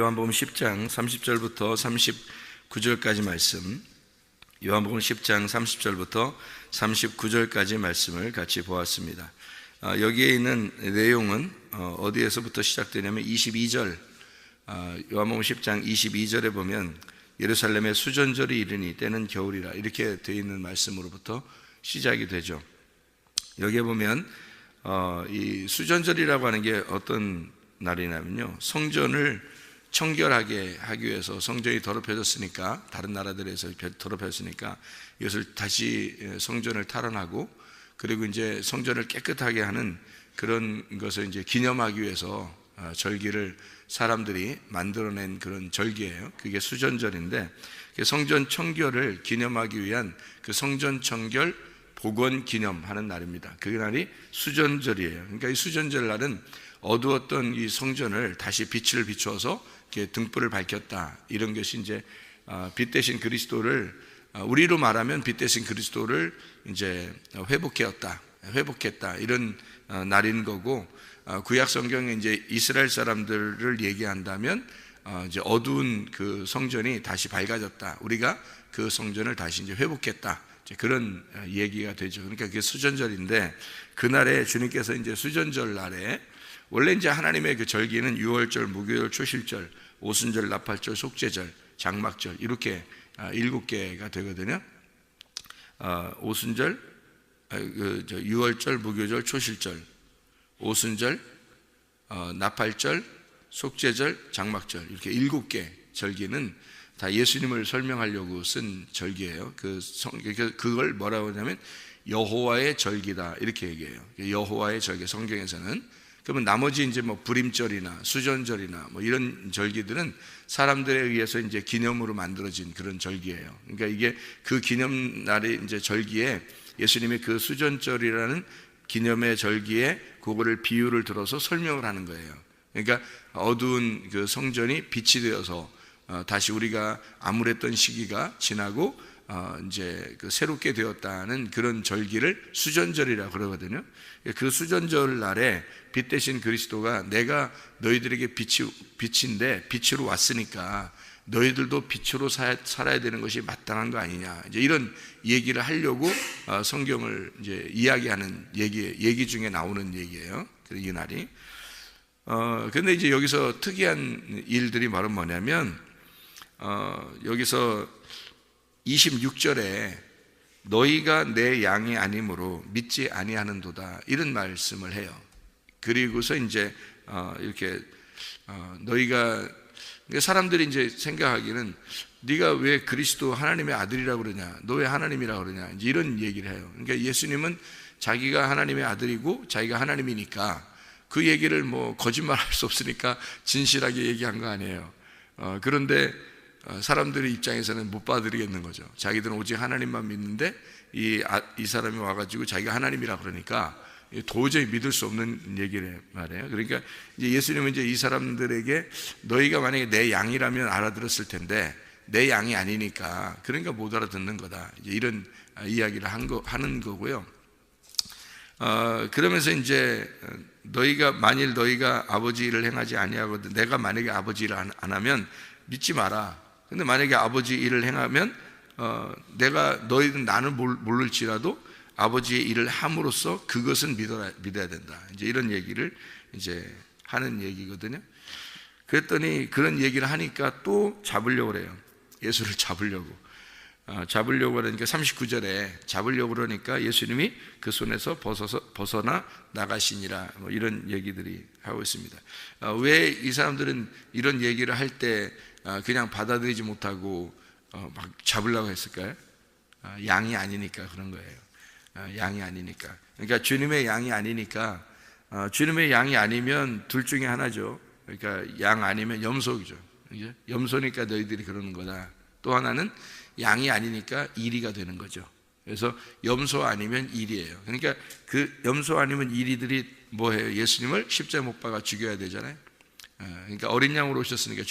요한복음 10장 30절부터 39절까지 말씀, 요한복음 10장 30절부터 39절까지 말씀을 같이 보았습니다. 여기에 있는 내용은 어디에서부터 시작되냐면 22절, 요한복음 10장 22절에 보면 예루살렘의 수전절이 이르니 때는 겨울이라 이렇게 되어 있는 말씀으로부터 시작이 되죠. 여기에 보면 이 수전절이라고 하는 게 어떤 날이냐면요, 성전을 청결하게 하기 위해서, 성전이 더럽혀졌으니까, 다른 나라들에서 더럽혀졌으니까 이것을 다시 성전을 탈환하고, 그리고 이제 성전을 깨끗하게 하는 그런 것을 이제 기념하기 위해서 절기를 사람들이 만들어낸 그런 절기예요. 그게 수전절인데, 성전 청결을 기념하기 위한 그 성전 청결 복원 기념하는 날입니다. 그 날이 수전절이에요. 그러니까 이 수전절 날은 어두웠던 이 성전을 다시 빛을 비추어서 이렇게 등불을 밝혔다, 이런 것이 이제 빛 대신 그리스도를, 우리로 말하면 빛 대신 그리스도를 이제 회복했다, 이런 날인 거고, 구약 성경에 이제 이스라엘 사람들을 얘기한다면 이제 어두운 그 성전이 다시 밝아졌다, 우리가 그 성전을 다시 이제 회복했다, 이제 그런 얘기가 되죠. 그러니까 그게 수전절인데, 그날에 주님께서 이제 수전절 날에, 원래 이제 하나님의 그 절기는 유월절, 무교절, 초실절, 오순절, 나팔절, 속죄절, 장막절, 이렇게 7개가 되거든요. 오순절, 유월절, 무교절, 초실절, 오순절, 나팔절, 속죄절, 장막절, 이렇게 7개 절기는 다 예수님을 설명하려고 쓴 절기예요. 그걸 뭐라고 하냐면 여호와의 절기다, 이렇게 얘기해요. 여호와의 절기, 성경에서는. 그러면 나머지 이제 뭐 불임절이나 수전절이나 뭐 이런 절기들은 사람들에 의해서 이제 기념으로 만들어진 그런 절기예요. 그러니까 이게 그 기념날의 이제 절기에 예수님의 그 수전절이라는 기념의 절기에 그거를 비유를 들어서 설명을 하는 거예요. 그러니까 어두운 그 성전이 빛이 되어서 다시 우리가 암울했던 시기가 지나고 이제 그 새롭게 되었다는 그런 절기를 수전절이라고 그러거든요. 그 수전절 날에 빛 대신 그리스도가, 내가 너희들에게 빛인데 빛으로 왔으니까 너희들도 빛으로 살아야 되는 것이 마땅한 거 아니냐, 이제 이런 얘기를 하려고 성경을 이제 이야기하는 얘기 중에 나오는 얘기예요. 이 날이. 근데 이제 여기서 특이한 일들이 바로 뭐냐면, 여기서 26절에 너희가 내 양이 아니므로 믿지 아니하는도다, 이런 말씀을 해요. 그리고서 이제 이렇게 너희가, 사람들이 이제 생각하기는 네가 왜 그리스도 하나님의 아들이라고 그러냐, 너 왜 하나님이라고 그러냐, 이제 이런 얘기를 해요. 그러니까 예수님은 자기가 하나님의 아들이고 자기가 하나님이니까 그 얘기를 뭐 거짓말할 수 없으니까 진실하게 얘기한 거 아니에요. 그런데 사람들의 입장에서는 못 받아들이겠는 거죠. 자기들은 오직 하나님만 믿는데 이 사람이 와가지고 자기가 하나님이라 그러니까 도저히 믿을 수 없는 얘기를 말해요. 그러니까 이제 예수님은 이제 이 사람들에게 너희가 만약에 내 양이라면 알아들었을 텐데 내 양이 아니니까 그러니까 못 알아듣는 거다, 이제 이런 이야기를 하는 거고요. 그러면서 이제 만일 너희가 아버지 일을 행하지 아니하거든, 내가 만약에 아버지 일을 안 하면 믿지 마라. 근데 만약에 아버지 일을 행하면 너희는 나는 모를지라도 아버지의 일을 함으로써 그것은 믿어야 된다, 이제 이런 얘기를 이제 하는 얘기거든요. 그랬더니 그런 얘기를 하니까 또 잡으려고 그래요. 예수를 잡으려고 그러니까 39절에 잡으려고 그러니까 예수님이 그 손에서 벗어나 나가시니라, 뭐 이런 얘기들이 하고 있습니다. 왜 이 사람들은 이런 얘기를 할 때 그냥 받아들이지 못하고 막 잡으려고 했을까요? 양이 아니니까 그런 거예요. 양이 아니니까. 그러니까 주님의 양이 아니니까, 주님의 양이 아니면 둘 중에 하나죠. 그러니까 양 아니면 염소이죠. 염소니까 너희들이 그러는 거다. 또 하나는 양이 아니니까 이리가 되는 거죠. 그래서 염소 아니면 이리예요. 그러니까 그 염소 아니면 이리들이 뭐해요? 예수님을 십자가에 못 박아 죽여야 되잖아요. 그러니까 어린 양으로 오셨으니까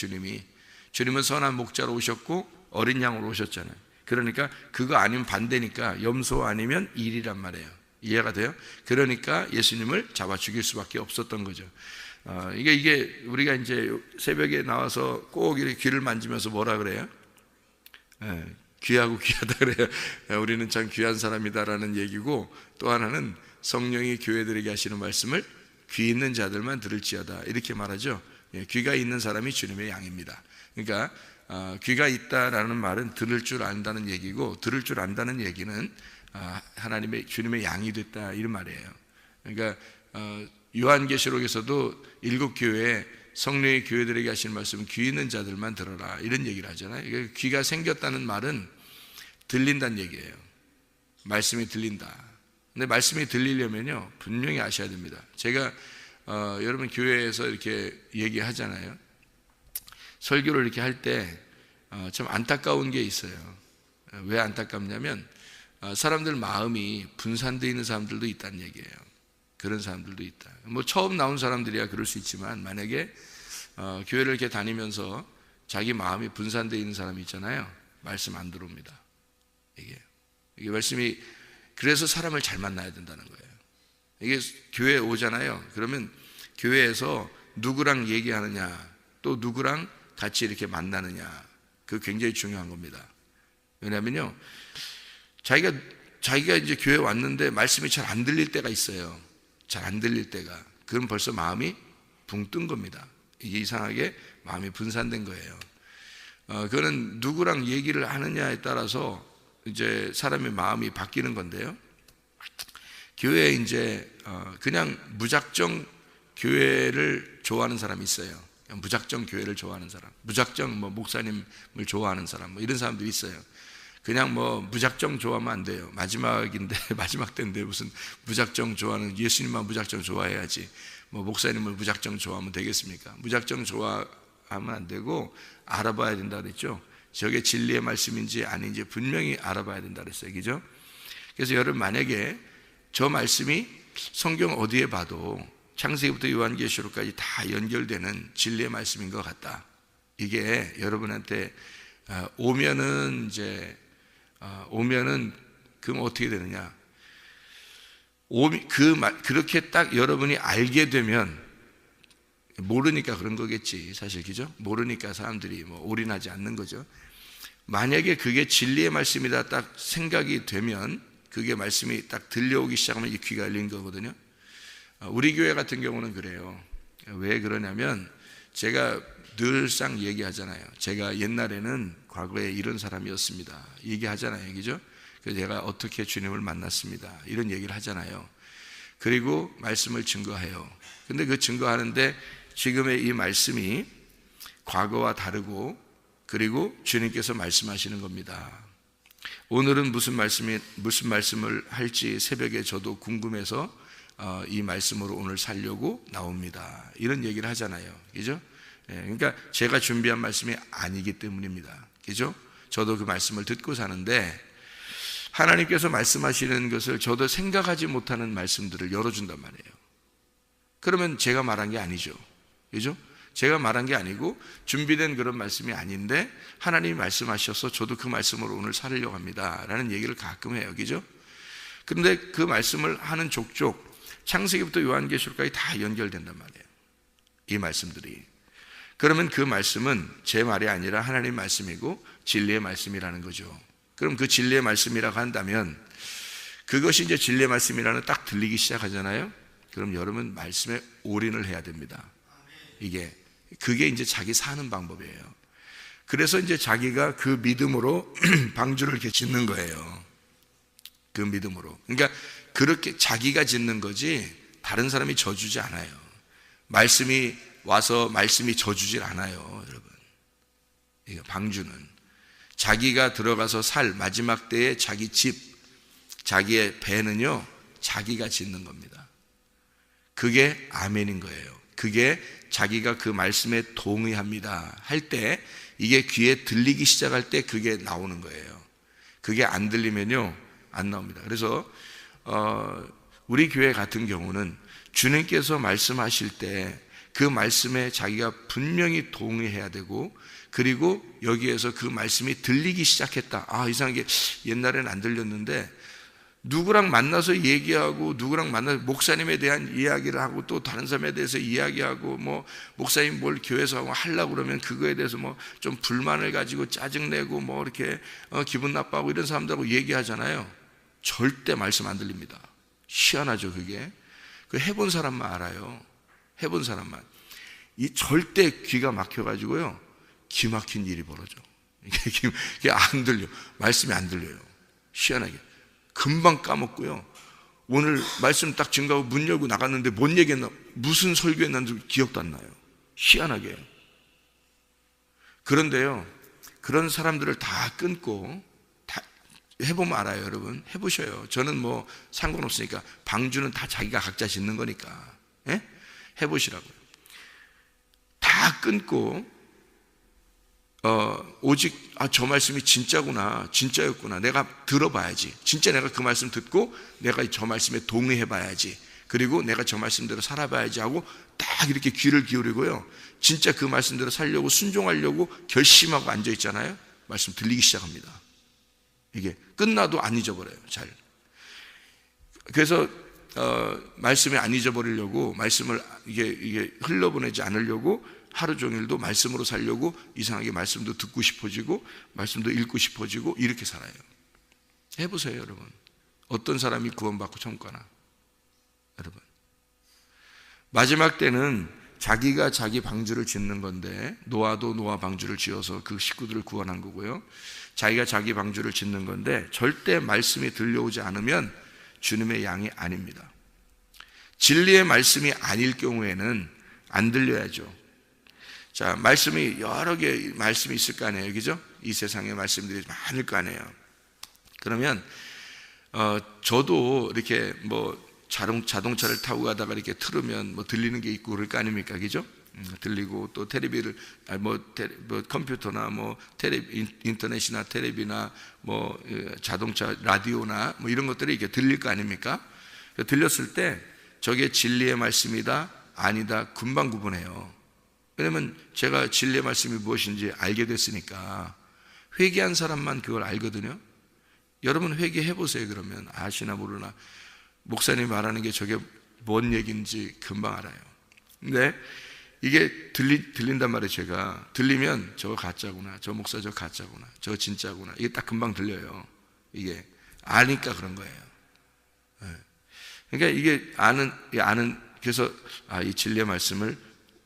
주님은 선한 목자로 오셨고 어린 양으로 오셨잖아요. 그러니까 그거 아니면 반대니까 염소 아니면 일이란 말이에요. 이해가 돼요? 그러니까 예수님을 잡아 죽일 수밖에 없었던 거죠. 이게 우리가 이제 새벽에 나와서 꼭 이렇게 귀를 만지면서 뭐라 그래요? 귀하고 귀하다 그래요. 우리는 참 귀한 사람이다라는 얘기고, 또 하나는 성령이 교회들에게 하시는 말씀을 귀 있는 자들만 들을지어다 이렇게 말하죠. 귀가 있는 사람이 주님의 양입니다. 그러니까 귀가 있다라는 말은 들을 줄 안다는 얘기고, 들을 줄 안다는 얘기는 주님의 양이 됐다 이런 말이에요. 그러니까 요한계시록에서도 7교회에 성령의 교회들에게 하시는 말씀은 귀 있는 자들만 들어라 이런 얘기를 하잖아요. 그러니까 귀가 생겼다는 말은 들린다는 얘기예요. 말씀이 들린다. 근데 말씀이 들리려면요, 분명히 아셔야 됩니다. 제가 여러분 교회에서 이렇게 얘기하잖아요. 설교를 이렇게 할 때 좀 안타까운 게 있어요. 왜 안타깝냐면 사람들 마음이 분산되어 있는 사람들도 있다는 얘기예요. 그런 사람들도 있다. 뭐 처음 나온 사람들이야 그럴 수 있지만, 만약에 교회를 이렇게 다니면서 자기 마음이 분산되어 있는 사람이 있잖아요. 말씀 안 들어옵니다. 이게 말씀이, 그래서 사람을 잘 만나야 된다는 거예요. 이게 교회에 오잖아요. 그러면 교회에서 누구랑 얘기하느냐, 또 누구랑 같이 이렇게 만나느냐, 그거 굉장히 중요한 겁니다. 왜냐면요, 자기가 이제 교회에 왔는데 말씀이 잘 안 들릴 때가 있어요. 잘 안 들릴 때가. 그럼 벌써 마음이 붕 뜬 겁니다. 이게 이상하게 마음이 분산된 거예요. 그거는 누구랑 얘기를 하느냐에 따라서 이제 사람의 마음이 바뀌는 건데요. 교회에 이제 그냥 무작정 교회를 좋아하는 사람이 있어요. 무작정 교회를 좋아하는 사람, 무작정 뭐 목사님을 좋아하는 사람, 뭐 이런 사람들이 있어요. 그냥 뭐 무작정 좋아하면 안 돼요. 마지막인데, 마지막 때인데 무슨 무작정 좋아하는, 예수님만 무작정 좋아해야지 뭐 목사님을 무작정 좋아하면 되겠습니까? 무작정 좋아하면 안 되고 알아봐야 된다 그랬죠. 저게 진리의 말씀인지 아닌지 분명히 알아봐야 된다 그랬어요. 그죠? 그래서 여러분, 만약에 저 말씀이 성경 어디에 봐도 창세기부터 요한계시록까지 다 연결되는 진리의 말씀인 것 같다, 이게 여러분한테 오면은 그럼 어떻게 되느냐? 그렇게 딱 여러분이 알게 되면, 모르니까 그런 거겠지 사실, 그죠? 모르니까 사람들이 뭐 올인하지 않는 거죠. 만약에 그게 진리의 말씀이다 딱 생각이 되면, 그게 말씀이 딱 들려오기 시작하면 이 귀가 열린 거거든요. 우리 교회 같은 경우는 그래요. 왜 그러냐면, 제가 늘상 얘기하잖아요. 제가 옛날에는 과거에 이런 사람이었습니다 얘기하잖아요. 그죠? 그래서 제가 어떻게 주님을 만났습니다 이런 얘기를 하잖아요. 그리고 말씀을 증거해요. 근데 그 증거하는데 지금의 이 말씀이 과거와 다르고, 그리고 주님께서 말씀하시는 겁니다. 오늘은 무슨 말씀을 할지 새벽에 저도 궁금해서 이 말씀으로 오늘 살려고 나옵니다 이런 얘기를 하잖아요. 그죠? 그러니까 제가 준비한 말씀이 아니기 때문입니다. 그죠? 저도 그 말씀을 듣고 사는데, 하나님께서 말씀하시는 것을 저도 생각하지 못하는 말씀들을 열어준단 말이에요. 그러면 제가 말한 게 아니죠. 그죠? 제가 말한 게 아니고 준비된 그런 말씀이 아닌데 하나님이 말씀하셔서 저도 그 말씀으로 오늘 살려고 합니다 라는 얘기를 가끔 해요. 그죠? 그런데 그 말씀을 하는 족족 창세기부터 요한계시록까지 다 연결된단 말이에요, 이 말씀들이. 그러면 그 말씀은 제 말이 아니라 하나님 말씀이고 진리의 말씀이라는 거죠. 그럼 그 진리의 말씀이라고 한다면, 그것이 이제 진리의 말씀이라는 딱 들리기 시작하잖아요. 그럼 여러분 말씀에 올인을 해야 됩니다. 그게 이제 자기 사는 방법이에요. 그래서 이제 자기가 그 믿음으로 방주를 이렇게 짓는 거예요. 그 믿음으로. 그러니까 그렇게 자기가 짓는 거지 다른 사람이 져주지 않아요. 말씀이 와서 말씀이 져주질 않아요, 여러분. 이거 방주는 자기가 들어가서 살 마지막 때에 자기 집, 자기의 배는요 자기가 짓는 겁니다. 그게 아멘인 거예요. 그게 자기가 그 말씀에 동의합니다 할 때, 이게 귀에 들리기 시작할 때 그게 나오는 거예요. 그게 안 들리면요 안 나옵니다. 그래서 우리 교회 같은 경우는 주님께서 말씀하실 때 그 말씀에 자기가 분명히 동의해야 되고, 그리고 여기에서 그 말씀이 들리기 시작했다. 이상하게 옛날에는 안 들렸는데 누구랑 만나서 얘기하고 누구랑 만나서 목사님에 대한 이야기를 하고 또 다른 사람에 대해서 이야기하고 뭐 목사님 뭘 교회에서 하려고 그러면 그거에 대해서 뭐 좀 불만을 가지고 짜증내고 뭐 이렇게 기분 나빠하고 이런 사람들하고 얘기하잖아요. 절대 말씀 안 들립니다. 희한하죠, 그게. 그 해본 사람만 알아요. 해본 사람만. 이 절대 귀가 막혀가지고요, 기 막힌 일이 벌어져. 이게 안 들려. 말씀이 안 들려요. 희한하게. 금방 까먹고요. 오늘 말씀 딱 증거하고 문 열고 나갔는데 뭔 얘기했나, 무슨 설교했는지 기억도 안 나요. 희한하게. 그런데요, 그런 사람들을 다 끊고, 다 해보면 알아요, 여러분. 해보셔요. 저는 뭐 상관없으니까. 방주는 다 자기가 각자 짓는 거니까. 예? 해보시라고요. 다 끊고, 오직 저 말씀이 진짜구나, 진짜였구나, 내가 들어봐야지. 진짜 내가 그 말씀 듣고 내가 저 말씀에 동의해봐야지. 그리고 내가 저 말씀대로 살아봐야지 하고 딱 이렇게 귀를 기울이고요, 진짜 그 말씀대로 살려고 순종하려고 결심하고 앉아있잖아요. 말씀 들리기 시작합니다. 이게 끝나도 안 잊어버려요, 잘. 그래서 말씀을 안 잊어버리려고, 말씀을 이게 흘러보내지 않으려고 하루 종일도 말씀으로 살려고 이상하게 말씀도 듣고 싶어지고 말씀도 읽고 싶어지고 이렇게 살아요. 해보세요, 여러분. 어떤 사람이 구원받고 천국 가나? 여러분, 마지막 때는 자기가 자기 방주를 짓는 건데, 노아도 노아 방주를 지어서 그 식구들을 구원한 거고요, 자기가 자기 방주를 짓는 건데 절대 말씀이 들려오지 않으면 주님의 양이 아닙니다. 진리의 말씀이 아닐 경우에는 안 들려야죠. 자, 말씀이 여러 개 말씀이 있을 거 아니에요, 그죠? 이 세상에 말씀들이 많을 거 아니에요. 그러면 저도 이렇게 뭐 자동차를 타고 가다가 이렇게 틀으면 뭐 들리는 게 있고 그럴 거 아닙니까, 그죠? 들리고 또 텔레비를 뭐 컴퓨터나 뭐 인터넷이나 텔레비나 뭐 자동차 라디오나 뭐 이런 것들이 이렇게 들릴 거 아닙니까? 들렸을 때 저게 진리의 말씀이다 아니다 금방 구분해요. 왜냐면 제가 진리의 말씀이 무엇인지 알게 됐으니까. 회개한 사람만 그걸 알거든요. 여러분 회개해 보세요. 그러면 아시나 모르나 목사님이 말하는 게 저게 뭔 얘기인지 금방 알아요. 근데 이게 들린단 말이에요. 제가 들리면 저거 가짜구나, 저 목사 저 가짜구나, 저 진짜구나, 이게 딱 금방 들려요. 이게 아니까 그런 거예요. 그러니까 이게 아는 그래서 이 진리의 말씀을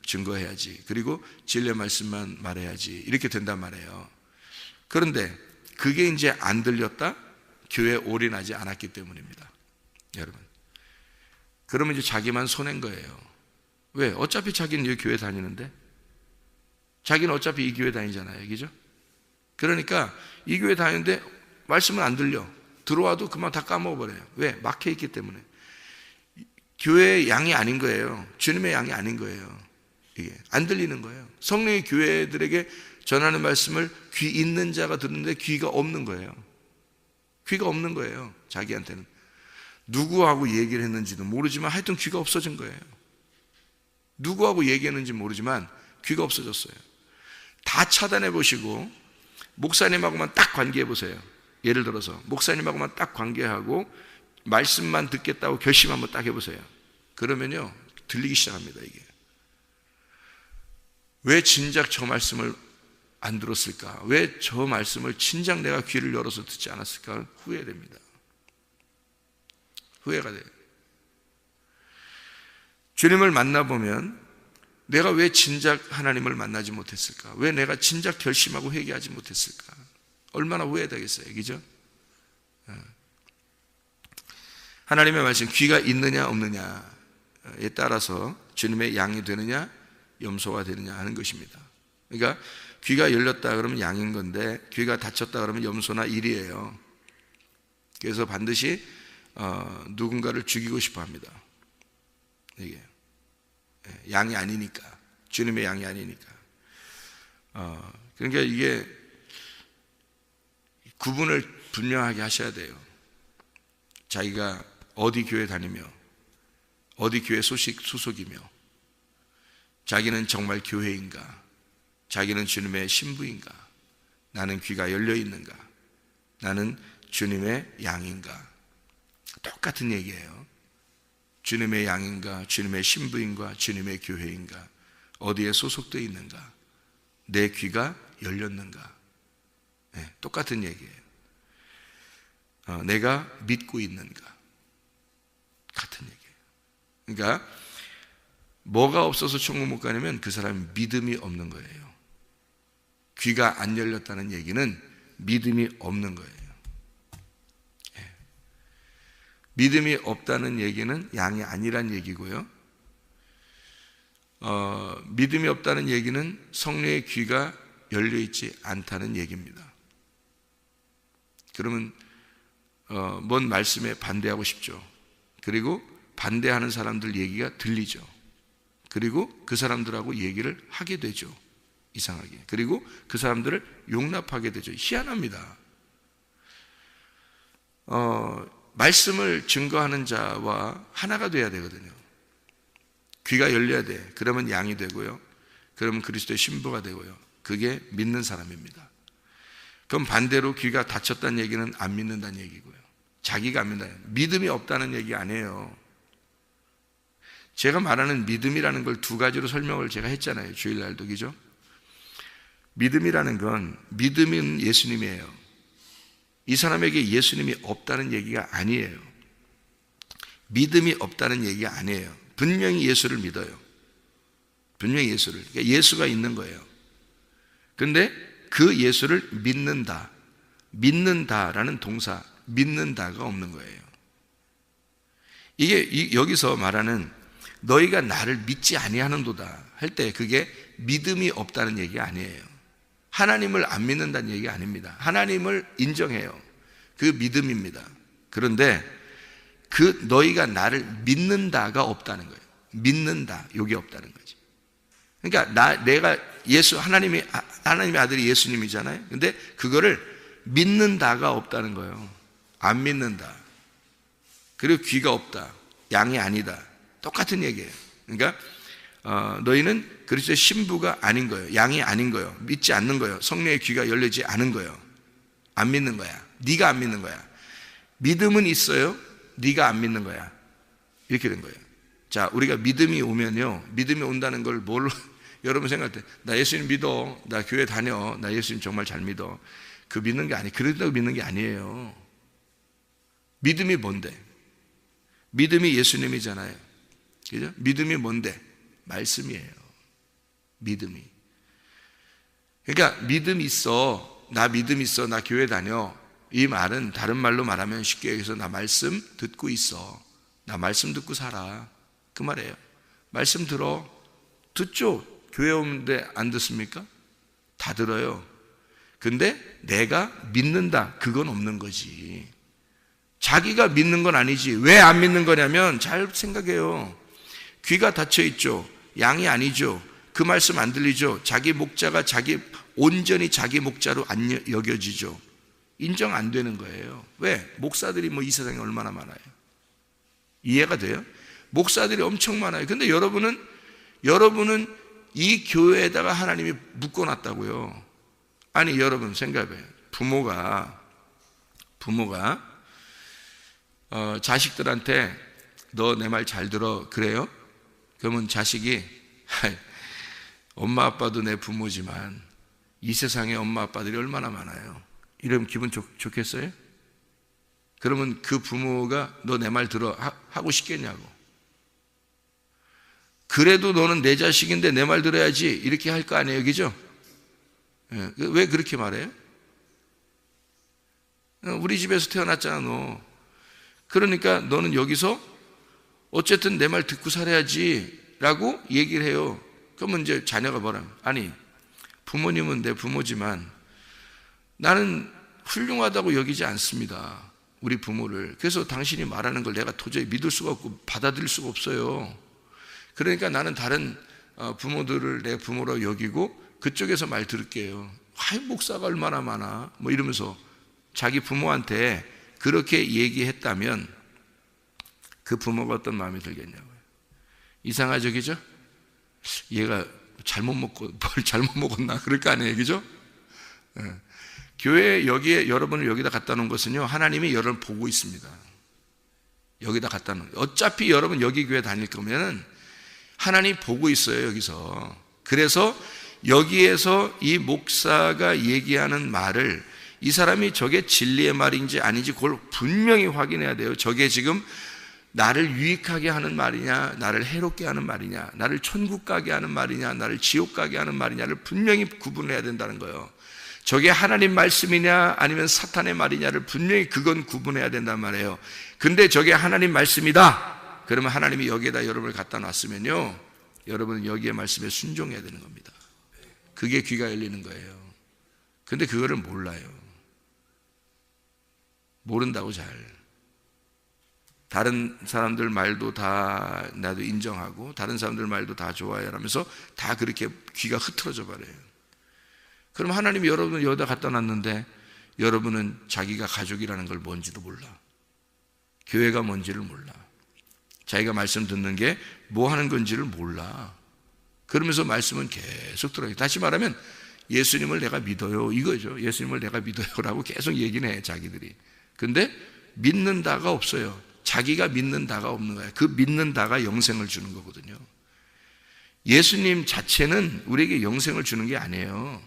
증거해야지, 그리고 진리의 말씀만 말해야지, 이렇게 된단 말이에요. 그런데 그게 이제 안 들렸다? 교회에 올인하지 않았기 때문입니다, 여러분. 그러면 이제 자기만 손해인 거예요. 왜? 어차피 자기는 이 교회 다니는데, 자기는 어차피 이 교회 다니잖아요, 그죠? 그러니까 이 교회 다니는데 말씀은 안 들려. 들어와도 그만 다 까먹어버려요. 왜? 막혀있기 때문에. 교회의 양이 아닌 거예요. 주님의 양이 아닌 거예요. 이게 안 들리는 거예요. 성령이 교회들에게 전하는 말씀을 귀 있는 자가 듣는데 귀가 없는 거예요. 귀가 없는 거예요. 자기한테는 누구하고 얘기를 했는지도 모르지만 하여튼 귀가 없어진 거예요. 누구하고 얘기했는지 모르지만 귀가 없어졌어요. 다 차단해 보시고 목사님하고만 딱 관계해 보세요. 예를 들어서 목사님하고만 딱 관계하고 말씀만 듣겠다고 결심 한번 딱 해보세요. 그러면요 들리기 시작합니다. 이게 왜 진작 저 말씀을 안 들었을까? 왜 저 말씀을 진작 내가 귀를 열어서 듣지 않았을까? 후회됩니다. 후회가 돼요. 주님을 만나보면 내가 왜 진작 하나님을 만나지 못했을까? 왜 내가 진작 결심하고 회개하지 못했을까? 얼마나 후회되겠어요, 그죠? 하나님의 말씀, 귀가 있느냐 없느냐에 따라서 주님의 양이 되느냐 염소가 되느냐 하는 것입니다. 그러니까 귀가 열렸다 그러면 양인 건데 귀가 닫혔다 그러면 염소나 일이에요. 그래서 반드시 누군가를 죽이고 싶어 합니다. 이게 양이 아니니까, 주님의 양이 아니니까. 그러니까 이게 구분을 분명하게 하셔야 돼요. 자기가 어디 교회 다니며 어디 교회 소속이며 자기는 정말 교회인가, 자기는 주님의 신부인가, 나는 귀가 열려 있는가, 나는 주님의 양인가. 똑같은 얘기예요. 주님의 양인가, 주님의 신부인가, 주님의 교회인가, 어디에 소속되어 있는가, 내 귀가 열렸는가. 네, 똑같은 얘기예요. 내가 믿고 있는가, 같은 얘기예요. 그러니까 뭐가 없어서 천국 못 가냐면 그 사람이 믿음이 없는 거예요. 귀가 안 열렸다는 얘기는 믿음이 없는 거예요. 네. 믿음이 없다는 얘기는 양이 아니란 얘기고요. 믿음이 없다는 얘기는 성령의 귀가 열려있지 않다는 얘기입니다. 그러면 뭔 말씀에 반대하고 싶죠. 그리고 반대하는 사람들 얘기가 들리죠. 그리고 그 사람들하고 얘기를 하게 되죠. 이상하게. 그리고 그 사람들을 용납하게 되죠. 희한합니다. 말씀을 증거하는 자와 하나가 돼야 되거든요. 귀가 열려야 돼. 그러면 양이 되고요. 그러면 그리스도의 신부가 되고요. 그게 믿는 사람입니다. 그럼 반대로 귀가 닫혔다는 얘기는 안 믿는다는 얘기고요. 자기가 안 믿는다. 믿음이 없다는 얘기 아니에요. 제가 말하는 믿음이라는 걸 두 가지로 설명을 제가 했잖아요. 주일날도, 그죠? 믿음이라는 건, 믿음은 예수님이에요. 이 사람에게 예수님이 없다는 얘기가 아니에요. 믿음이 없다는 얘기가 아니에요. 분명히 예수를 믿어요. 분명히 예수를. 그러니까 예수가 있는 거예요. 근데 그 예수를 믿는다. 믿는다라는 동사, 믿는다가 없는 거예요. 이게 여기서 말하는 너희가 나를 믿지 아니하는도다 할 때 그게 믿음이 없다는 얘기 아니에요. 하나님을 안 믿는다는 얘기 아닙니다. 하나님을 인정해요. 그 믿음입니다. 그런데 그 너희가 나를 믿는다가 없다는 거예요. 믿는다, 이게 없다는 거지. 그러니까 내가 하나님의 아들이 예수님이잖아요. 근데 그거를 믿는다가 없다는 거예요. 안 믿는다. 그리고 귀가 없다. 양이 아니다. 똑같은 얘기예요. 그러니까 너희는 그리스도의 신부가 아닌 거예요. 양이 아닌 거예요. 믿지 않는 거예요. 성령의 귀가 열리지 않은 거예요. 안 믿는 거야. 네가 안 믿는 거야. 믿음은 있어요. 네가 안 믿는 거야. 이렇게 된 거예요. 자, 우리가 믿음이 오면요, 믿음이 온다는 걸 뭘로 여러분 생각할 때, 나 예수님 믿어, 나 교회 다녀, 나 예수님 정말 잘 믿어. 그 믿는 게 아니에요. 그런다고 믿는 게 아니에요. 믿음이 뭔데? 믿음이 예수님이잖아요. 그죠? 믿음이 뭔데? 말씀이에요. 믿음이. 그러니까 믿음 있어, 나 믿음 있어, 나 교회 다녀. 이 말은 다른 말로 말하면 쉽게 얘기해서 나 말씀 듣고 있어. 나 말씀 듣고 살아. 그 말이에요. 말씀 들어. 듣죠? 교회 오는데 안 듣습니까? 다 들어요. 근데 내가 믿는다, 그건 없는 거지. 자기가 믿는 건 아니지. 왜 안 믿는 거냐면 잘 생각해요. 귀가 닫혀 있죠. 양이 아니죠. 그 말씀 안 들리죠. 자기 목자가 온전히 자기 목자로 안 여겨지죠. 인정 안 되는 거예요. 왜? 목사들이 이 세상에 얼마나 많아요. 이해가 돼요? 목사들이 엄청 많아요. 근데 여러분은 이 교회에다가 하나님이 묶어놨다고요. 아니, 여러분 생각해봐요. 부모가 자식들한테 너 내 말 잘 들어, 그래요? 그러면 자식이 엄마 아빠도 내 부모지만 이 세상에 엄마 아빠들이 얼마나 많아요. 이러면 기분 좋겠어요? 그러면 그 부모가 너 내 말 들어 하고 싶겠냐고. 그래도 너는 내 자식인데 내 말 들어야지, 이렇게 할 거 아니에요, 그죠? 왜 그렇게 말해요? 우리 집에서 태어났잖아, 너. 그러니까 너는 여기서 어쨌든 내 말 듣고 살아야지 라고 얘기를 해요. 그러면 이제 자녀가 뭐라면, 아니, 부모님은 내 부모지만 나는 훌륭하다고 여기지 않습니다, 우리 부모를. 그래서 당신이 말하는 걸 내가 도저히 믿을 수가 없고 받아들일 수가 없어요. 그러니까 나는 다른 부모들을 내 부모로 여기고 그쪽에서 말 들을게요. 목사가 얼마나 많아, 이러면서 자기 부모한테 그렇게 얘기했다면 그 부모가 어떤 마음이 들겠냐고요. 이상하죠, 그죠? 얘가 뭘 잘못 먹었나, 그럴 거 아니에요, 그죠? 교회 여러분을 여기다 갖다 놓은 것은요, 하나님이 여러분을 보고 있습니다. 여기다 갖다 놓은 거예요. 어차피 여러분 여기 교회 다닐 거면 하나님 보고 있어요, 여기서. 그래서 여기에서 이 목사가 얘기하는 말을 이 사람이 저게 진리의 말인지 아닌지 그걸 분명히 확인해야 돼요. 저게 지금 나를 유익하게 하는 말이냐, 나를 해롭게 하는 말이냐, 나를 천국 가게 하는 말이냐, 나를 지옥 가게 하는 말이냐를 분명히 구분해야 된다는 거예요. 저게 하나님 말씀이냐 아니면 사탄의 말이냐를 분명히 그건 구분해야 된단 말이에요. 근데 저게 하나님 말씀이다, 그러면 하나님이 여기에다 여러분을 갖다 놨으면요, 여러분은 여기에 말씀에 순종해야 되는 겁니다. 그게 귀가 열리는 거예요. 근데 그거를 몰라요. 모른다고. 잘 다른 사람들 말도 다 나도 인정하고 다른 사람들 말도 다 좋아해 라면서 다 그렇게 귀가 흐트러져 버려요. 그럼 하나님이 여러분을 여기다 갖다 놨는데 여러분은 자기가 가족이라는 걸 뭔지도 몰라, 교회가 뭔지를 몰라, 자기가 말씀 듣는 게 뭐 하는 건지를 몰라. 그러면서 말씀은 계속 들어요. 다시 말하면 예수님을 내가 믿어요, 이거죠. 예수님을 내가 믿어요라고 계속 얘기는 해, 자기들이. 근데 믿는다가 없어요. 자기가 믿는다가 없는 거예요. 그 믿는다가 영생을 주는 거거든요. 예수님 자체는 우리에게 영생을 주는 게 아니에요.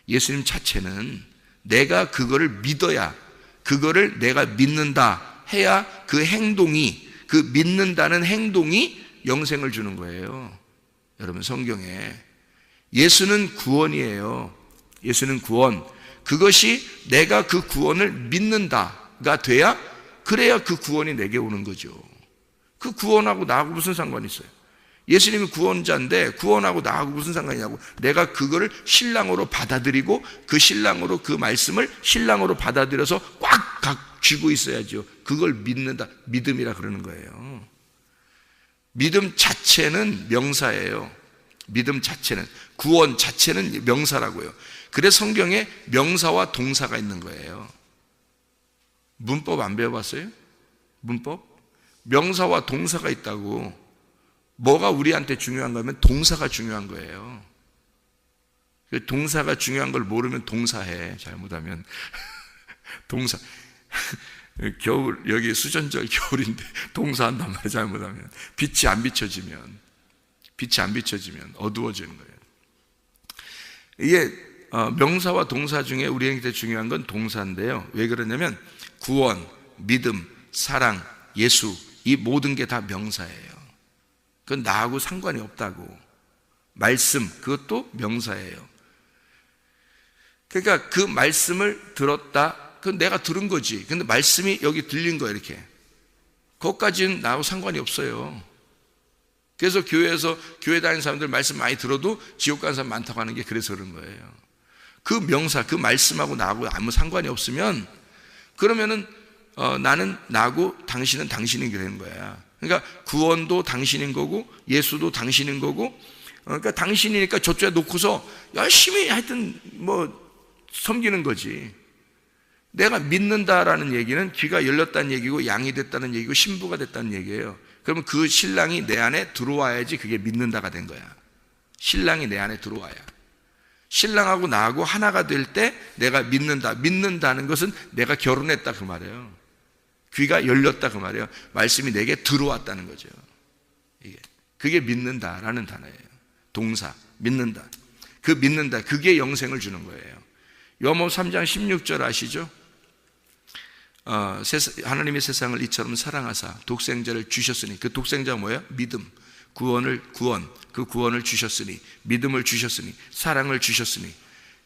예수님 자체는 내가 그거를 믿어야, 그거를 내가 믿는다 해야 그 행동이, 그 믿는다는 행동이 영생을 주는 거예요. 여러분, 성경에 예수는 구원이에요. 예수는 구원. 그것이 내가 그 구원을 믿는다가 돼야, 그래야 그 구원이 내게 오는 거죠. 그 구원하고 나하고 무슨 상관이 있어요? 예수님이 구원자인데 구원하고 나하고 무슨 상관이냐고. 내가 그거를 신랑으로 받아들이고 그 신랑으로, 그 말씀을 신랑으로 받아들여서 꽉 쥐고 있어야죠. 그걸 믿는다, 믿음이라 그러는 거예요. 믿음 자체는 명사예요. 믿음 자체는, 구원 자체는 명사라고요. 그래서 성경에 명사와 동사가 있는 거예요. 문법 안 배워봤어요? 문법? 명사와 동사가 있다고. 뭐가 우리한테 중요한 거면 동사가 중요한 거예요. 동사가 중요한 걸 모르면 동사해, 잘못하면. 동사. 겨울, 여기 수전절 겨울인데 동사한단 말이야, 잘못하면. 빛이 안 비춰지면 어두워지는 거예요. 이게 명사와 동사 중에 우리에게 중요한 건 동사인데요. 왜 그러냐면 구원, 믿음, 사랑, 예수, 이 모든 게 다 명사예요. 그건 나하고 상관이 없다고. 말씀, 그것도 명사예요. 그러니까 그 말씀을 들었다, 그건 내가 들은 거지. 근데 말씀이 여기 들린 거야, 이렇게. 그것까지는 나하고 상관이 없어요. 그래서 교회에서, 교회 다니는 사람들 말씀 많이 들어도 지옥 가는 사람 많다고 하는 게 그래서 그런 거예요. 그 명사, 그 말씀하고 나하고 아무 상관이 없으면, 그러면은 나는 나고 당신은 당신인 게 되는 거야. 그러니까 구원도 당신인 거고 예수도 당신인 거고, 그러니까 당신이니까 저쪽에 놓고서 열심히 하여튼 뭐 섬기는 거지. 내가 믿는다라는 얘기는 귀가 열렸다는 얘기고 양이 됐다는 얘기고 신부가 됐다는 얘기예요. 그러면 그 신랑이 내 안에 들어와야지 그게 믿는다가 된 거야. 신랑이 내 안에 들어와야. 신랑하고 나하고 하나가 될 때 내가 믿는다. 믿는다는 것은 내가 결혼했다 그 말이에요. 귀가 열렸다 그 말이에요. 말씀이 내게 들어왔다는 거죠. 그게 믿는다라는 단어예요. 동사, 믿는다. 그 믿는다, 그게 영생을 주는 거예요. 요한복음 3장 16절 아시죠? 하나님의 세상을 이처럼 사랑하사 독생자를 주셨으니, 그 독생자가 뭐예요? 믿음, 구원, 그 구원을 주셨으니, 믿음을 주셨으니, 사랑을 주셨으니,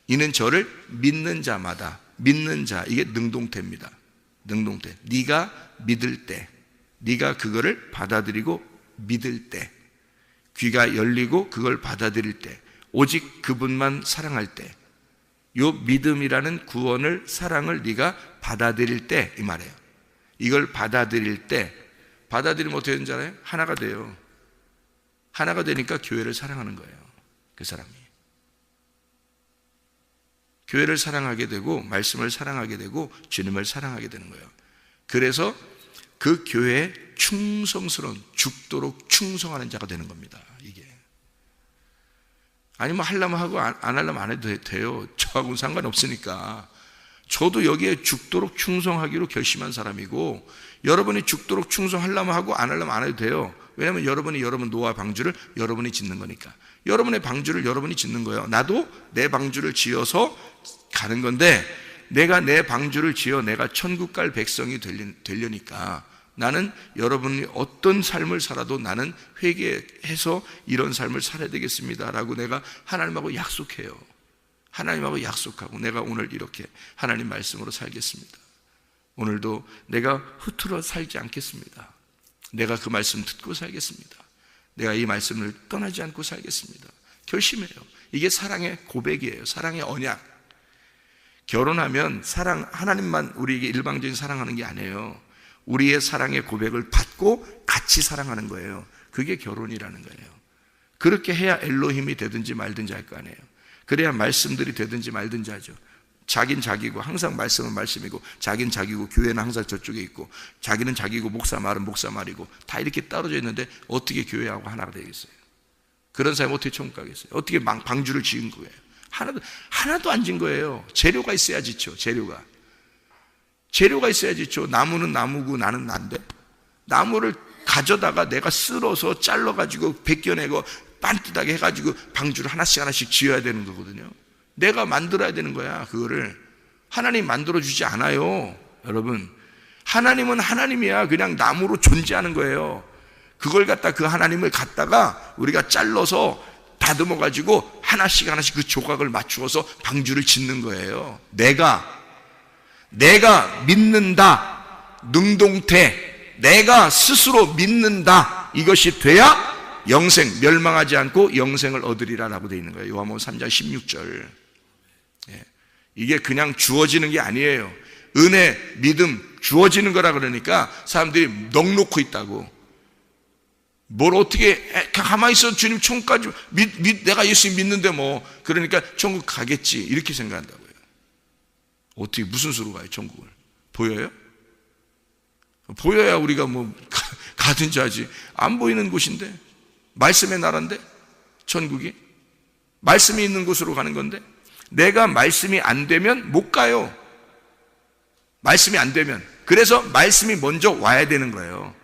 이는 저를 믿는 자마다, 믿는 자, 이게 능동태입니다. 능동태. 네가 믿을 때, 네가 그거를 받아들이고 믿을 때, 귀가 열리고 그걸 받아들일 때, 오직 그분만 사랑할 때, 요 믿음이라는 구원을, 사랑을 네가 받아들일 때, 이 말이에요. 이걸 받아들일 때, 받아들이면 어떻게 되는 줄 알아요? 하나가 돼요. 하나가 되니까 교회를 사랑하는 거예요. 그 사람이 교회를 사랑하게 되고 말씀을 사랑하게 되고 주님을 사랑하게 되는 거예요. 그래서 그 교회에 충성스러운, 죽도록 충성하는 자가 되는 겁니다. 이게 아니면 하려면 하고 안 하려면 안 해도 돼요. 저하고는 상관없으니까. 저도 여기에 죽도록 충성하기로 결심한 사람이고, 여러분이 죽도록 충성하려면 하고 안 하려면 안 해도 돼요. 왜냐하면 여러분이 여러분 노아 방주를 여러분이 짓는 거니까. 여러분의 방주를 여러분이 짓는 거예요. 나도 내 방주를 지어서 가는 건데, 내가 내 방주를 지어 내가 천국 갈 백성이 되려니까 나는 여러분이 어떤 삶을 살아도 나는 회개해서 이런 삶을 살아야 되겠습니다 라고 내가 하나님하고 약속해요. 하나님하고 약속하고 내가 오늘 이렇게 하나님 말씀으로 살겠습니다. 오늘도 내가 흐트러 살지 않겠습니다. 내가 그 말씀 듣고 살겠습니다. 내가 이 말씀을 떠나지 않고 살겠습니다. 결심해요. 이게 사랑의 고백이에요. 사랑의 언약. 결혼하면 하나님만 우리에게 일방적인 사랑하는 게 아니에요. 우리의 사랑의 고백을 받고 같이 사랑하는 거예요. 그게 결혼이라는 거예요. 그렇게 해야 엘로힘이 되든지 말든지 할 거 아니에요. 그래야 말씀들이 되든지 말든지 하죠. 자긴 자기고, 항상 말씀은 말씀이고, 자긴 자기고, 교회는 항상 저쪽에 있고, 자기는 자기고, 목사 말은 목사 말이고, 다 이렇게 떨어져 있는데 어떻게 교회하고 하나가 되겠어요? 그런 사람이 어떻게 천국 가겠어요? 어떻게 방주를 지은 거예요? 하나도 안 진 거예요. 재료가 있어야 지죠. 재료가 있어야 지죠. 나무는 나무고 나는 난데, 나무를 가져다가 내가 쓸어서 잘라가지고 벗겨내고 반듯하게 해가지고 방주를 하나씩 지어야 되는 거거든요. 내가 만들어야 되는 거야. 그거를 하나님 만들어주지 않아요. 여러분, 하나님은 하나님이야. 그냥 나무로 존재하는 거예요. 그걸 갖다 그 하나님을 갖다가 우리가 잘라서 다듬어 가지고 하나씩 그 조각을 맞추어서 방주를 짓는 거예요. 내가 믿는다. 능동태. 내가 스스로 믿는다. 이것이 돼야 영생, 멸망하지 않고 영생을 얻으리라라고 되어 있는 거예요. 요한복음 3장 16절. 이게 그냥 주어지는 게 아니에요. 은혜, 믿음 주어지는 거라 그러니까 사람들이 넋놓고 있다고. 뭘 어떻게 가만히 있어. 주님 천국까지 내가 예수 믿는데 뭐 그러니까 천국 가겠지 이렇게 생각한다고요. 어떻게 무슨 수로 가요? 천국을 보여요? 보여야 우리가 뭐 가든지 하지. 안 보이는 곳인데, 말씀의 나라인데, 천국이 말씀이 있는 곳으로 가는 건데, 내가 말씀이 안 되면 못 가요. 말씀이 안 되면. 그래서 말씀이 먼저 와야 되는 거예요.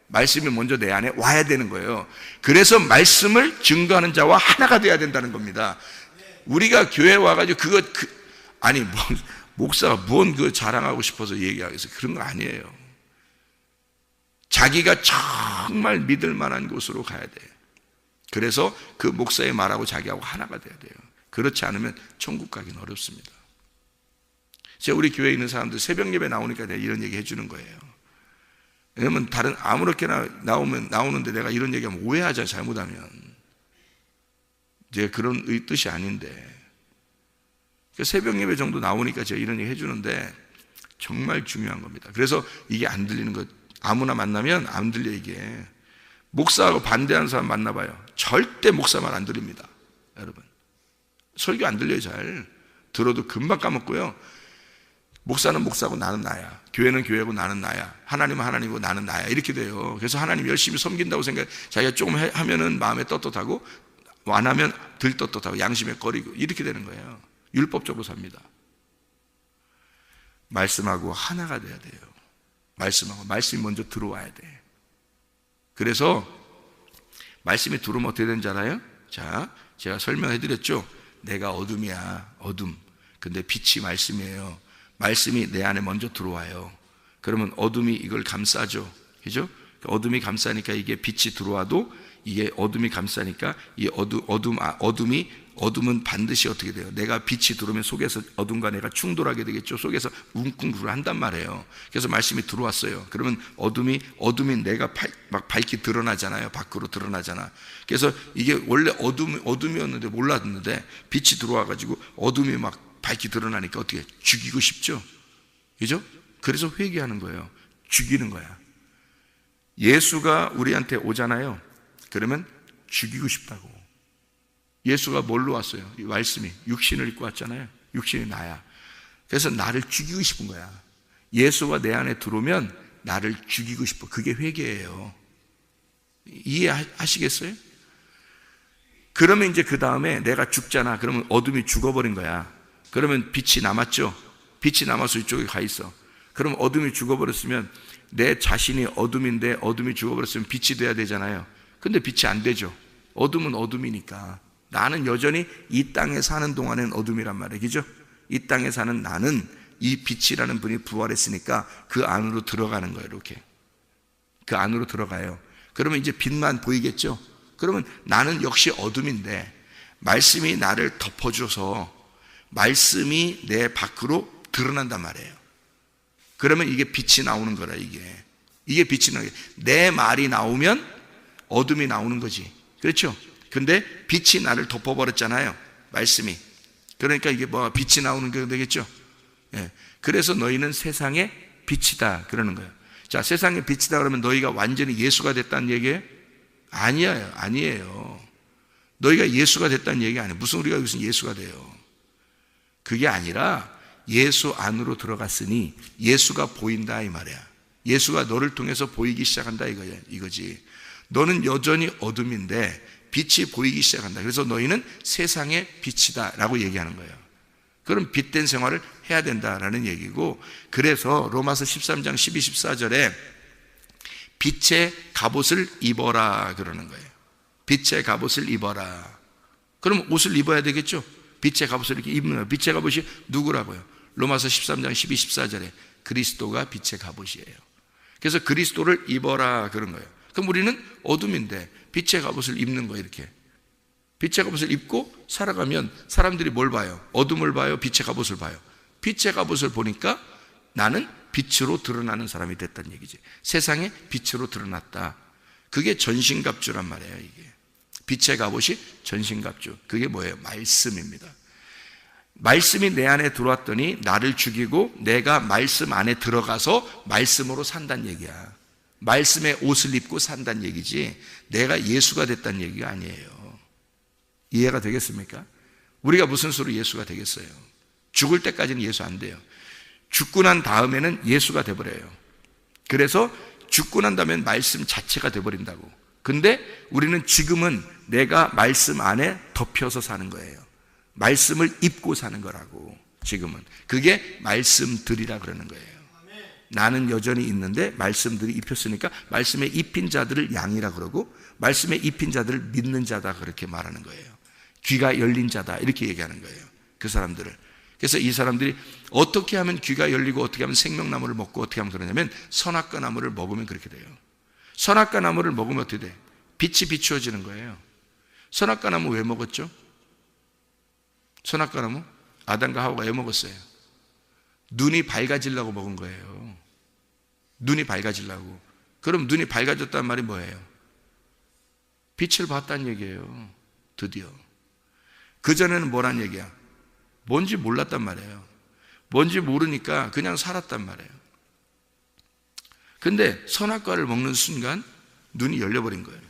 말씀이 먼저 내 안에 와야 되는 거예요. 그래서 말씀을 증거하는 자와 하나가 돼야 된다는 겁니다. 우리가 교회에 와가지고 목사가 뭔 자랑하고 싶어서 얘기하겠어요. 그런 거 아니에요. 자기가 정말 믿을 만한 곳으로 가야 돼요. 그래서 그 목사의 말하고 자기하고 하나가 돼야 돼요. 그렇지 않으면 천국 가기는 어렵습니다. 제가 우리 교회에 있는 사람들 새벽 예배 나오니까 내가 이런 얘기 해주는 거예요. 왜냐면 아무렇게나 나오는데 내가 이런 얘기하면 오해하잖아요. 잘못하면. 제가 그런 뜻이 아닌데. 새벽 예배 정도 나오니까 제가 이런 얘기 해주는데 정말 중요한 겁니다. 그래서 이게 안 들리는 것, 아무나 만나면 안 들려 이게. 목사하고 반대하는 사람 만나봐요. 절대 목사 말 안 들립니다. 여러분. 설교 안 들려요. 잘. 들어도 금방 까먹고요. 목사는 목사고 나는 나야. 교회는 교회고 나는 나야. 하나님은 하나님이고 나는 나야. 이렇게 돼요. 그래서 하나님 열심히 섬긴다고 생각해. 자기가 조금 하면은 마음에 떳떳하고 안 하면 덜 떳떳하고 양심에 꺼리고 이렇게 되는 거예요. 율법적으로 삽니다. 말씀하고 하나가 돼야 돼요. 말씀이 먼저 들어와야 돼. 그래서 말씀이 들어오면 어떻게 되는지 알아요? 자, 제가 설명해 드렸죠. 내가 어둠이야. 어둠. 근데 빛이 말씀이에요. 말씀이 내 안에 먼저 들어와요. 그러면 어둠이 이걸 감싸죠. 그죠? 어둠이 감싸니까 이게 빛이 들어와도 이게 어둠이 감싸니까 이 어둠은 반드시 어떻게 돼요? 내가 빛이 들어오면 속에서 어둠과 내가 충돌하게 되겠죠. 속에서 웅쿵 한단 말이에요. 그래서 말씀이 들어왔어요. 그러면 어둠이 내가 막 밝게 드러나잖아요. 밖으로 드러나잖아. 그래서 이게 원래 어둠이었는데 몰랐는데 빛이 들어와가지고 어둠이 막 밝게 드러나니까 어떻게 죽이고 싶죠? 그죠? 그래서 회개하는 거예요. 죽이는 거야. 예수가 우리한테 오잖아요. 그러면 죽이고 싶다고. 예수가 뭘로 왔어요? 이 말씀이 육신을 입고 왔잖아요. 육신이 나야. 그래서 나를 죽이고 싶은 거야. 예수가 내 안에 들어오면 나를 죽이고 싶어. 그게 회개예요. 이해하시겠어요? 그러면 이제 그 다음에 내가 죽잖아. 그러면 어둠이 죽어버린 거야. 그러면 빛이 남았죠. 빛이 남아서 이쪽에 가 있어. 그럼 어둠이 죽어버렸으면 내 자신이 어둠인데 어둠이 죽어버렸으면 빛이 돼야 되잖아요. 근데 빛이 안 되죠. 어둠은 어둠이니까. 나는 여전히 이 땅에 사는 동안엔 어둠이란 말이에요. 그죠? 이 땅에 사는 나는 이 빛이라는 분이 부활했으니까 그 안으로 들어가는 거예요. 이렇게 그 안으로 들어가요. 그러면 이제 빛만 보이겠죠? 그러면 나는 역시 어둠인데 말씀이 나를 덮어줘서 말씀이 내 밖으로 드러난단 말이에요. 그러면 이게 빛이 나오는 거라. 이게 빛이 나오는 거예요. 내 말이 나오면 어둠이 나오는 거지. 그렇죠? 근데 빛이 나를 덮어버렸잖아요. 말씀이. 그러니까 이게 뭐 빛이 나오는 게 되겠죠? 예. 그래서 너희는 세상의 빛이다 그러는 거예요. 자, 세상의 빛이다 그러면 너희가 완전히 예수가 됐다는 얘기예요? 아니에요. 너희가 예수가 됐다는 얘기 아니에요. 우리가 무슨 예수가 돼요? 그게 아니라 예수 안으로 들어갔으니 예수가 보인다 이 말이야. 예수가 너를 통해서 보이기 시작한다 이거지. 너는 여전히 어둠인데 빛이 보이기 시작한다. 그래서 너희는 세상의 빛이다 라고 얘기하는 거예요. 그럼 빛된 생활을 해야 된다라는 얘기고, 그래서 로마서 13장 12, 14절에 빛의 갑옷을 입어라 그러는 거예요. 빛의 갑옷을 입어라. 그럼 옷을 입어야 되겠죠? 빛의 갑옷을 이렇게 입는 거예요. 빛의 갑옷이 누구라고요? 로마서 13장 12, 14절에 그리스도가 빛의 갑옷이에요. 그래서 그리스도를 입어라 그런 거예요. 그럼 우리는 어둠인데 빛의 갑옷을 입는 거예요. 이렇게 빛의 갑옷을 입고 살아가면 사람들이 뭘 봐요? 어둠을 봐요? 빛의 갑옷을 봐요? 빛의 갑옷을 보니까 나는 빛으로 드러나는 사람이 됐다는 얘기지. 세상에 빛으로 드러났다. 그게 전신갑주란 말이에요. 이게 빛의 갑옷이 전신갑주. 그게 뭐예요? 말씀입니다. 말씀이 내 안에 들어왔더니 나를 죽이고 내가 말씀 안에 들어가서 말씀으로 산다는 얘기야. 말씀의 옷을 입고 산다는 얘기지 내가 예수가 됐다는 얘기가 아니에요. 이해가 되겠습니까? 우리가 무슨 수로 예수가 되겠어요? 죽을 때까지는 예수 안 돼요. 죽고 난 다음에는 예수가 돼버려요. 그래서 죽고 난 다음엔 말씀 자체가 돼버린다고. 근데 우리는 지금은 내가 말씀 안에 덮여서 사는 거예요. 말씀을 입고 사는 거라고. 지금은 그게 말씀들이라 그러는 거예요. 나는 여전히 있는데 말씀들이 입혔으니까 말씀에 입힌 자들을 양이라 그러고 말씀에 입힌 자들을 믿는 자다 그렇게 말하는 거예요. 귀가 열린 자다 이렇게 얘기하는 거예요. 그 사람들을. 그래서 이 사람들이 어떻게 하면 귀가 열리고 어떻게 하면 생명나무를 먹고 어떻게 하면 그러냐면 선악과 나무를 먹으면 그렇게 돼요. 선악과 나무를 먹으면 어떻게 돼? 빛이 비추어지는 거예요. 선악과 나무 왜 먹었죠? 선악과 나무? 아담과 하와가 왜 먹었어요? 눈이 밝아지려고 먹은 거예요. 눈이 밝아지려고. 그럼 눈이 밝아졌다는 말이 뭐예요? 빛을 봤다는 얘기예요. 드디어. 그전에는 뭐란 얘기야? 뭔지 몰랐단 말이에요. 뭔지 모르니까 그냥 살았단 말이에요. 근데 선악과를 먹는 순간 눈이 열려버린 거예요.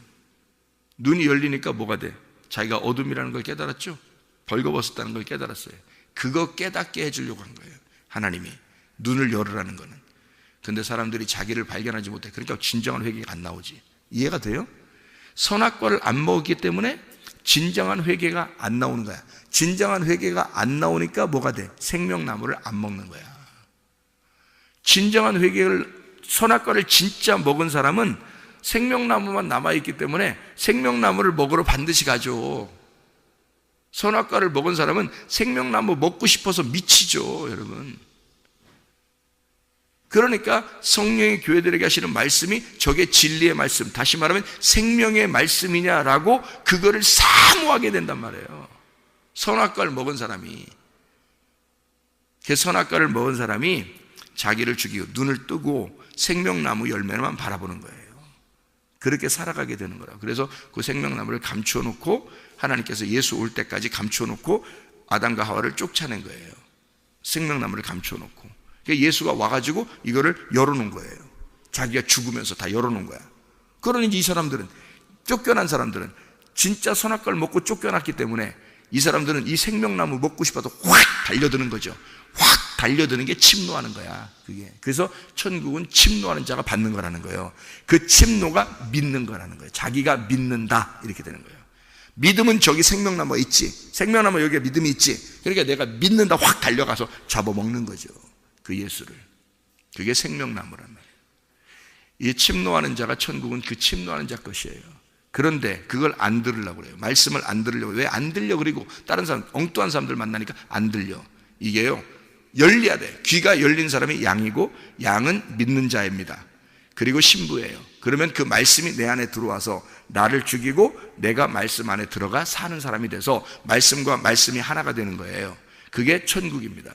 눈이 열리니까 뭐가 돼? 자기가 어둠이라는 걸 깨달았죠? 벌거벗었다는 걸 깨달았어요. 그거 깨닫게 해주려고 한 거예요. 하나님이 눈을 열으라는 거는. 근데 사람들이 자기를 발견하지 못해. 그러니까 진정한 회개가 안 나오지. 이해가 돼요? 선악과를 안 먹었기 때문에 진정한 회개가 안 나오는 거야. 진정한 회개가 안 나오니까 뭐가 돼? 생명나무를 안 먹는 거야. 진정한 회개를, 선악과를 진짜 먹은 사람은 생명나무만 남아있기 때문에 생명나무를 먹으러 반드시 가죠. 선악과를 먹은 사람은 생명나무 먹고 싶어서 미치죠, 여러분. 그러니까 성령의 교회들에게 하시는 말씀이 저게 진리의 말씀, 다시 말하면 생명의 말씀이냐라고 그거를 사모하게 된단 말이에요. 선악과를 먹은 사람이. 그 선악과를 먹은 사람이 자기를 죽이고 눈을 뜨고 생명나무 열매만 바라보는 거예요. 그렇게 살아가게 되는 거라고. 그래서 그 생명나무를 감추어 놓고 하나님께서 예수 올 때까지 감추어 놓고 아담과 하와를 쫓아낸 거예요. 생명나무를 감추어 놓고. 예수가 와가지고 이거를 열어놓은 거예요. 자기가 죽으면서 다 열어놓은 거야. 그러니 이 사람들은, 쫓겨난 사람들은 진짜 선악과를 먹고 쫓겨났기 때문에 이 사람들은 이 생명나무 먹고 싶어도 확 달려드는 거죠. 확 달려드는 게 침노하는 거야. 그게. 그래서 천국은 침노하는 자가 받는 거라는 거예요. 그 침노가 믿는 거라는 거예요. 자기가 믿는다 이렇게 되는 거예요. 믿음은 저기 생명나무 있지, 생명나무 여기에 믿음이 있지. 그러니까 내가 믿는다 확 달려가서 잡아먹는 거죠, 그 예수를. 그게 생명나무란 말이에요. 이 침노하는 자가 천국은 그 침노하는 자 것이에요. 그런데 그걸 안 들으려고 그래요. 말씀을 안 들으려고. 왜 안 들려? 그리고 다른 사람, 엉뚱한 사람들 만나니까 안 들려. 이게요, 열려야 돼. 귀가 열린 사람이 양이고, 양은 믿는 자입니다. 그리고 신부예요. 그러면 그 말씀이 내 안에 들어와서 나를 죽이고 내가 말씀 안에 들어가 사는 사람이 돼서 말씀과 말씀이 하나가 되는 거예요. 그게 천국입니다.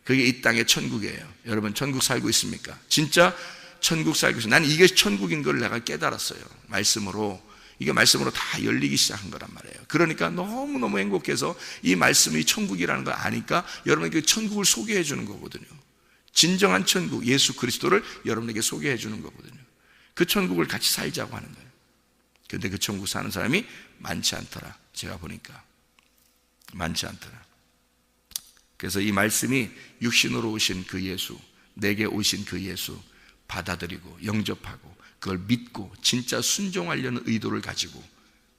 그게 이 땅의 천국이에요. 여러분 천국 살고 있습니까? 진짜 천국 살고 있어요. 난 이게 천국인 걸 내가 깨달았어요. 말씀으로. 이게 말씀으로 다 열리기 시작한 거란 말이에요. 그러니까 너무너무 행복해서 이 말씀이 천국이라는 걸 아니까 여러분에게 천국을 소개해 주는 거거든요. 진정한 천국, 예수 그리스도를 여러분에게 소개해 주는 거거든요. 그 천국을 같이 살자고 하는 거예요. 그런데 그 천국 사는 사람이 많지 않더라. 제가 보니까 많지 않더라. 그래서 이 말씀이 육신으로 오신 그 예수, 내게 오신 그 예수 받아들이고 영접하고 그걸 믿고 진짜 순종하려는 의도를 가지고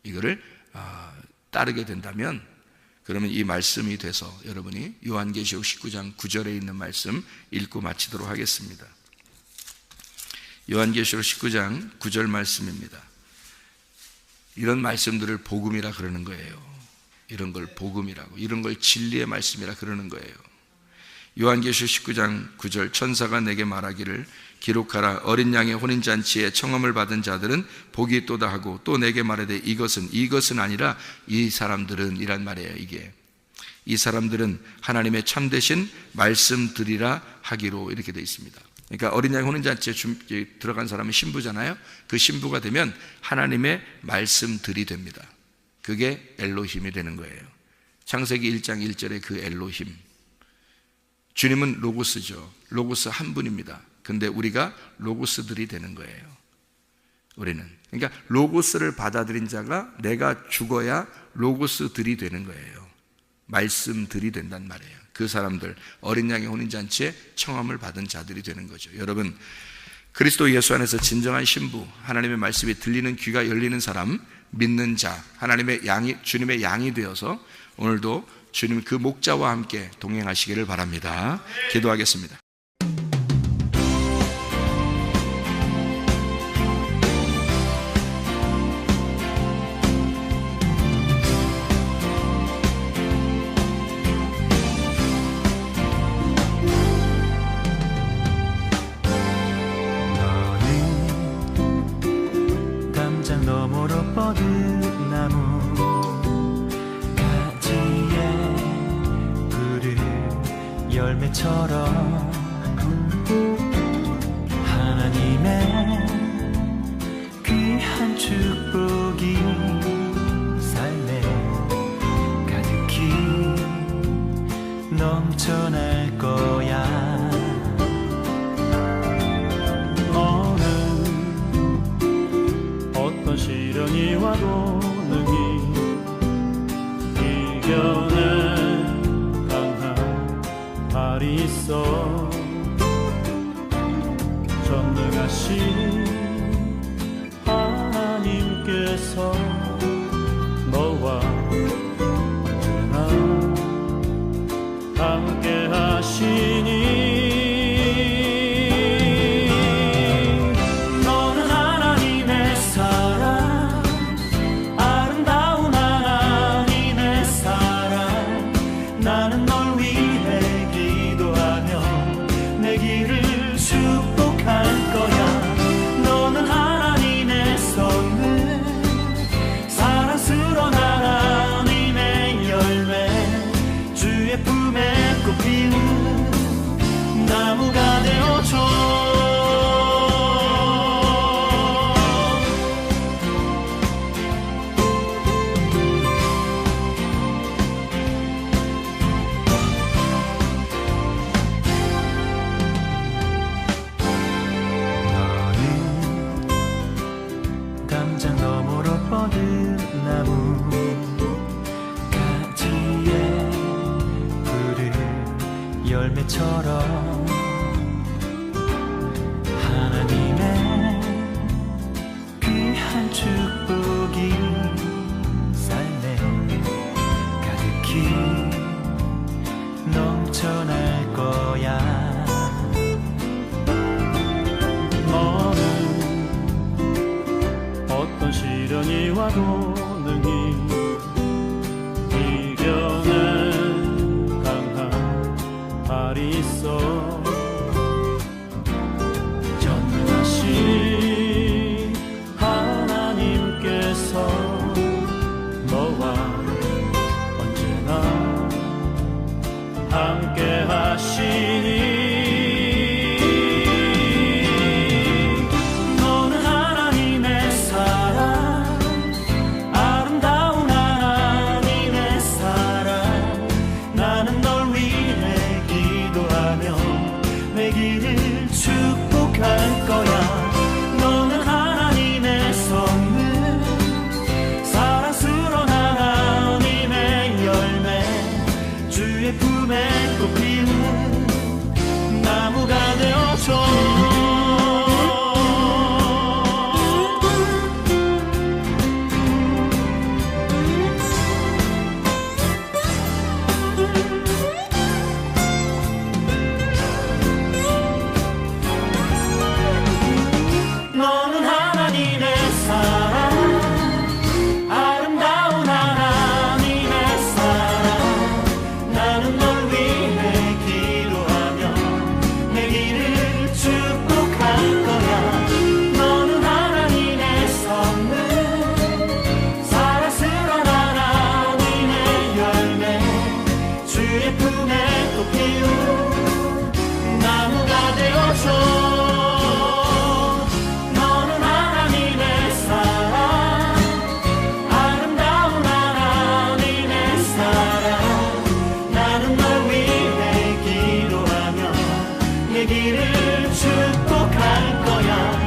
이거를 따르게 된다면, 그러면 이 말씀이 돼서 여러분이 요한계시록 19장 9절에 있는 말씀 읽고 마치도록 하겠습니다. 요한계시록 19장 9절 말씀입니다. 이런 말씀들을 복음이라 그러는 거예요. 이런 걸 복음이라고, 이런 걸 진리의 말씀이라 그러는 거예요. 요한계시록 19장 9절, 천사가 내게 말하기를 기록하라. 어린 양의 혼인잔치에 청함을 받은 자들은 복이 있도다 하고, 또 내게 말하되 이것은 아니라 이 사람들은 이란 말이에요. 이게 이 사람들은 하나님의 참되신 말씀 들이라 하기로 이렇게 되어 있습니다. 그러니까 어린 양의 혼인잔치에 들어간 사람은 신부잖아요. 그 신부가 되면 하나님의 말씀 들이 됩니다. 그게 엘로힘이 되는 거예요. 창세기 1장 1절에 그 엘로힘, 주님은 로고스죠. 로고스 한 분입니다. 근데 우리가 로고스들이 되는 거예요. 우리는. 그러니까 로고스를 받아들인 자가 내가 죽어야 로고스들이 되는 거예요. 말씀들이 된단 말이에요. 그 사람들, 어린 양의 혼인잔치에 청함을 받은 자들이 되는 거죠. 여러분, 그리스도 예수 안에서 진정한 신부, 하나님의 말씀이 들리는 귀가 열리는 사람, 믿는 자, 하나님의 양이, 주님의 양이 되어서 오늘도 주님 그 목자와 함께 동행하시기를 바랍니다. 기도하겠습니다. 열매처럼 하나님의 귀한 축복이 삶에 가득히 넘쳐날 거야. 너는 어떤 시련이 와도 능히 이겨내 말이 있어. 전능하신 하나님께서 너와 언제나 함께 하시니, 너는 하나님의 사랑, 아름다운 하나님의 사랑. 나는 널 위해 내 길을 축복할 거야. 너는 하나님의 선물, 사랑스러운 하나님의 열매, 주의 품에 꽃피는 나무가 되어줘. 열매처럼 하나님의 귀한 축복이 삶에 시련이 와도 능히 이겨낸 강한 발이 있어 전능하신 하나님께서 너와 언제나 함께 하시니 축복할 거야. 너는 하나님의 선물, 사랑스러운 하나님의 열매, 주의 품에 꽃 피우는 나무가 되어줘. 길을 축복할 거야.